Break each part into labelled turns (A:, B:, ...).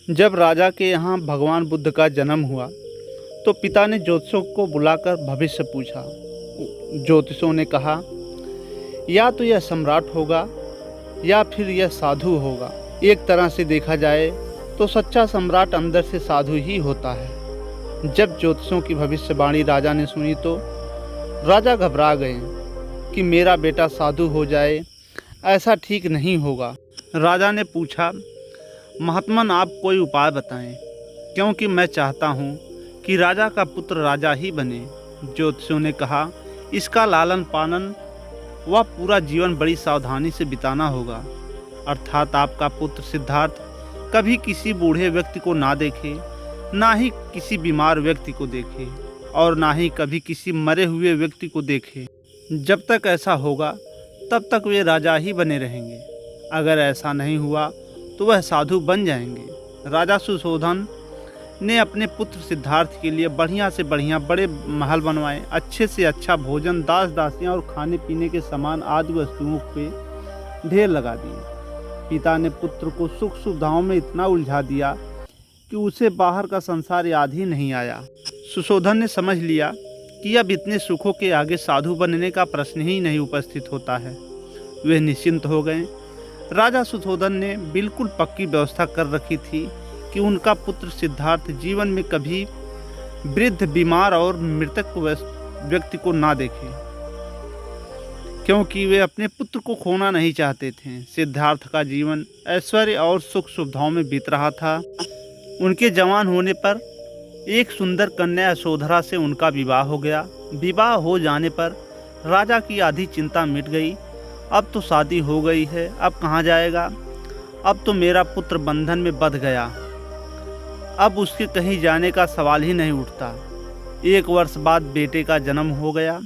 A: जब राजा के यहाँ भगवान बुद्ध का जन्म हुआ तो पिता ने ज्योतिषों को बुलाकर भविष्य पूछा। ज्योतिषों ने कहा, या तो यह सम्राट होगा या फिर यह साधु होगा। एक तरह से देखा जाए तो सच्चा सम्राट अंदर से साधु ही होता है। जब ज्योतिषों की भविष्यवाणी राजा ने सुनी तो राजा घबरा गए कि मेरा बेटा साधु हो जाए, ऐसा ठीक नहीं होगा। राजा ने पूछा, महात्मन आप कोई उपाय बताएं, क्योंकि मैं चाहता हूँ कि राजा का पुत्र राजा ही बने। ज्योतिषियों ने कहा, इसका लालन पालन व पूरा जीवन बड़ी सावधानी से बिताना होगा, अर्थात आपका पुत्र सिद्धार्थ कभी किसी बूढ़े व्यक्ति को ना देखे, ना ही किसी बीमार व्यक्ति को देखे और ना ही कभी किसी मरे हुए व्यक्ति को देखे। जब तक ऐसा होगा तब तक वे राजा ही बने रहेंगे। अगर ऐसा नहीं हुआ तो वह साधु बन जाएंगे। राजा सुशोधन ने अपने पुत्र सिद्धार्थ के लिए बढ़िया से बढ़िया बड़े महल बनवाए, अच्छे से अच्छा भोजन, दास दासियां और खाने पीने के सामान आदि वस्तुओं पे ढेर लगा दिए। पिता ने पुत्र को सुख सुविधाओं में इतना उलझा दिया कि उसे बाहर का संसार याद ही नहीं आया। सुशोधन ने समझ लिया कि अब इतने सुखों के आगे साधु बनने का प्रश्न ही नहीं उपस्थित होता है। वे निश्चिंत हो गए। राजा सुशोधन ने बिल्कुल पक्की व्यवस्था कर रखी थी कि उनका पुत्र सिद्धार्थ जीवन में कभी वृद्ध, बीमार और मृतक व्यक्ति को ना देखे, क्योंकि वे अपने पुत्र को खोना नहीं चाहते थे। सिद्धार्थ का जीवन ऐश्वर्य और सुख सुविधाओं में बीत रहा था। उनके जवान होने पर एक सुंदर कन्या यशोधरा से उनका विवाह हो गया। विवाह हो जाने पर राजा की आधी चिंता मिट गई। अब तो शादी हो गई है, अब कहाँ जाएगा? अब तो मेरा पुत्र बंधन में बंध गया, अब उसके कहीं जाने का सवाल ही नहीं उठता। 1 वर्ष बाद बेटे का जन्म हो गया।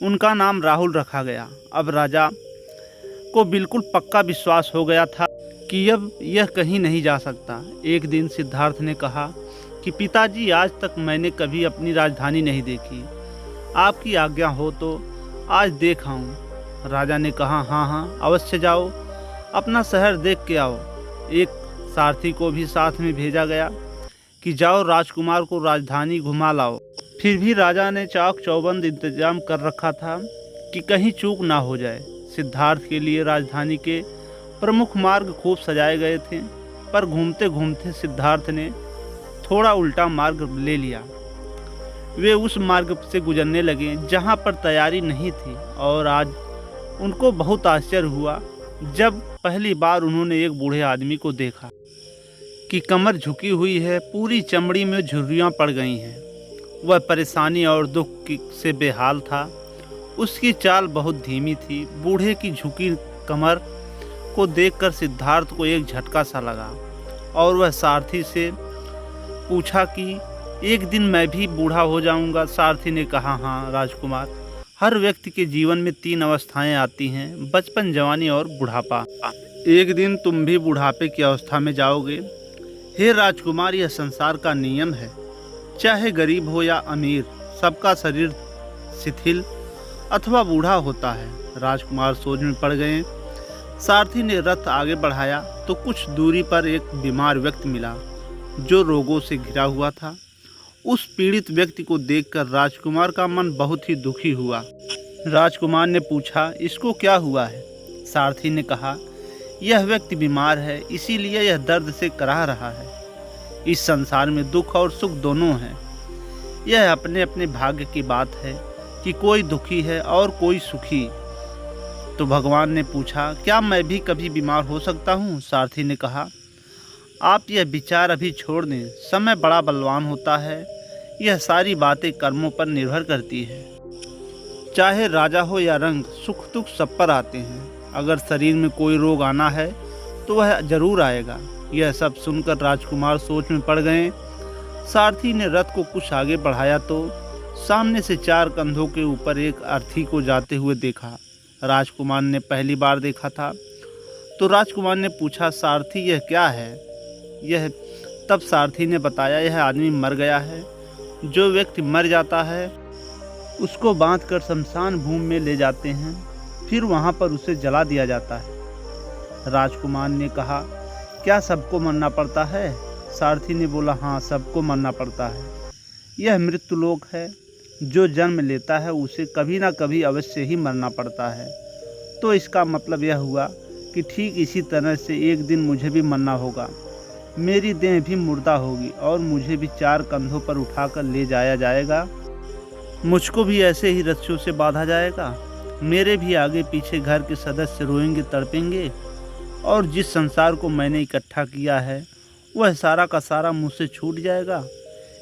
A: उनका नाम राहुल रखा गया। अब राजा को बिल्कुल पक्का विश्वास हो गया था कि अब यह कहीं नहीं जा सकता। एक दिन सिद्धार्थ ने कहा कि पिताजी, आज तक मैंने कभी अपनी राजधानी नहीं देखी, आपकी आज्ञा हो तो आज देख आऊं। राजा ने कहा, हाँ हाँ अवश्य जाओ, अपना शहर देख के आओ। एक सारथी को भी साथ में भेजा गया कि जाओ राजकुमार को राजधानी घुमा लाओ। फिर भी राजा ने चाक चौबंद इंतजाम कर रखा था कि कहीं चूक ना हो जाए। सिद्धार्थ के लिए राजधानी के प्रमुख मार्ग खूब सजाए गए थे, पर घूमते घूमते सिद्धार्थ ने थोड़ा उल्टा मार्ग ले लिया। वे उस मार्ग से गुजरने लगे जहां पर तैयारी नहीं थी, और आज उनको बहुत आश्चर्य हुआ जब पहली बार उन्होंने एक बूढ़े आदमी को देखा कि कमर झुकी हुई है, पूरी चमड़ी में झुर्रियाँ पड़ गई हैं। वह परेशानी और दुख से बेहाल था। उसकी चाल बहुत धीमी थी। बूढ़े की झुकी कमर को देखकर सिद्धार्थ को एक झटका सा लगा और वह सारथी से पूछा कि एक दिन मैं भी बूढ़ा हो जाऊंगा। सारथी ने कहा, हाँ राजकुमार, हर व्यक्ति के जीवन में 3 अवस्थाएं आती हैं, बचपन, जवानी और बुढ़ापा। एक दिन तुम भी बुढ़ापे की अवस्था में जाओगे। हे राजकुमार, यह संसार का नियम है, चाहे गरीब हो या अमीर, सबका शरीर शिथिल अथवा बूढ़ा होता है। राजकुमार सोच में पड़ गए। सारथी ने रथ आगे बढ़ाया तो कुछ दूरी पर एक बीमार व्यक्ति मिला जो रोगों से घिरा हुआ था। उस पीड़ित व्यक्ति को देखकर राजकुमार का मन बहुत ही दुखी हुआ। राजकुमार ने पूछा, इसको क्या हुआ है? सारथी ने कहा, यह व्यक्ति बीमार है, इसीलिए यह दर्द से कराह रहा है। इस संसार में दुख और सुख दोनों हैं। यह अपने अपने भाग्य की बात है कि कोई दुखी है और कोई सुखी। तो भगवान ने पूछा, क्या मैं भी कभी बीमार हो सकता हूँ? सारथी ने कहा, आप यह विचार अभी छोड़ दें, समय बड़ा बलवान होता है। यह सारी बातें कर्मों पर निर्भर करती है। चाहे राजा हो या रंग, सुख दुख सब पर आते हैं। अगर शरीर में कोई रोग आना है तो वह जरूर आएगा। यह सब सुनकर राजकुमार सोच में पड़ गए। सारथी ने रथ को कुछ आगे बढ़ाया तो सामने से 4 कंधों के ऊपर एक अर्थी को जाते हुए देखा। राजकुमार ने पहली बार देखा था। तो राजकुमार ने पूछा, सारथी यह क्या है? यह तब सारथी ने बताया, यह आदमी मर गया है। जो व्यक्ति मर जाता है उसको बांधकर शमशान भूमि में ले जाते हैं, फिर वहां पर उसे जला दिया जाता है। राजकुमार ने कहा, क्या सबको मरना पड़ता है? सारथी ने बोला, हाँ, सबको मरना पड़ता है। यह मृत्युलोक है। जो जन्म लेता है उसे कभी ना कभी अवश्य ही मरना पड़ता है। तो इसका मतलब यह हुआ कि ठीक इसी तरह से एक दिन मुझे भी मरना होगा। मेरी देह भी मुर्दा होगी और मुझे भी 4 कंधों पर उठाकर ले जाया जाएगा। मुझको भी ऐसे ही रस्सियों से बांधा जाएगा। मेरे भी आगे पीछे घर के सदस्य रोएंगे, तड़पेंगे और जिस संसार को मैंने इकट्ठा किया है वह सारा का सारा मुझसे छूट जाएगा।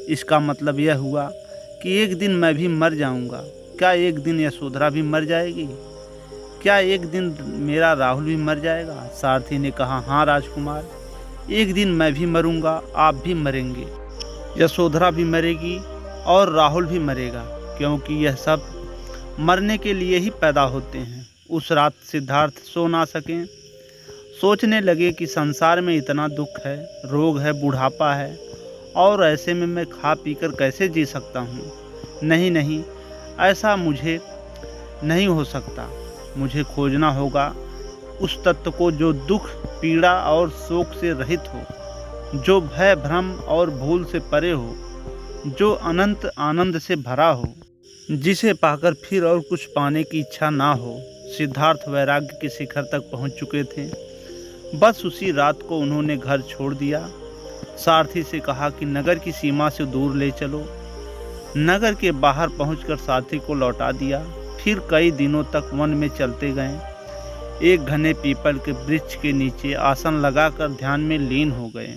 A: इसका मतलब यह हुआ कि एक दिन मैं भी मर जाऊंगा। क्या एक दिन यशोधरा भी मर जाएगी? क्या एक दिन मेरा राहुल भी मर जाएगा? सारथी ने कहा, हाँ राजकुमार, एक दिन मैं भी मरूंगा, आप भी मरेंगे, यशोधरा भी मरेगी और राहुल भी मरेगा, क्योंकि यह सब मरने के लिए ही पैदा होते हैं। उस रात सिद्धार्थ सो ना सकें। सोचने लगे कि संसार में इतना दुख है, रोग है, बुढ़ापा है और ऐसे में मैं खा पीकर कैसे जी सकता हूँ। नहीं नहीं, ऐसा मुझे नहीं हो सकता। मुझे खोजना होगा उस तत्व को जो दुख, पीड़ा और शोक से रहित हो, जो भय, भ्रम और भूल से परे हो, जो अनंत आनंद से भरा हो, जिसे पाकर फिर और कुछ पाने की इच्छा ना हो। सिद्धार्थ वैराग्य के शिखर तक पहुंच चुके थे। बस उसी रात को उन्होंने घर छोड़ दिया। सारथी से कहा कि नगर की सीमा से दूर ले चलो। नगर के बाहर पहुंचकर सारथी को लौटा दिया। फिर कई दिनों तक वन में चलते गए। एक घने पीपल के वृक्ष के नीचे आसन लगाकर ध्यान में लीन हो गए।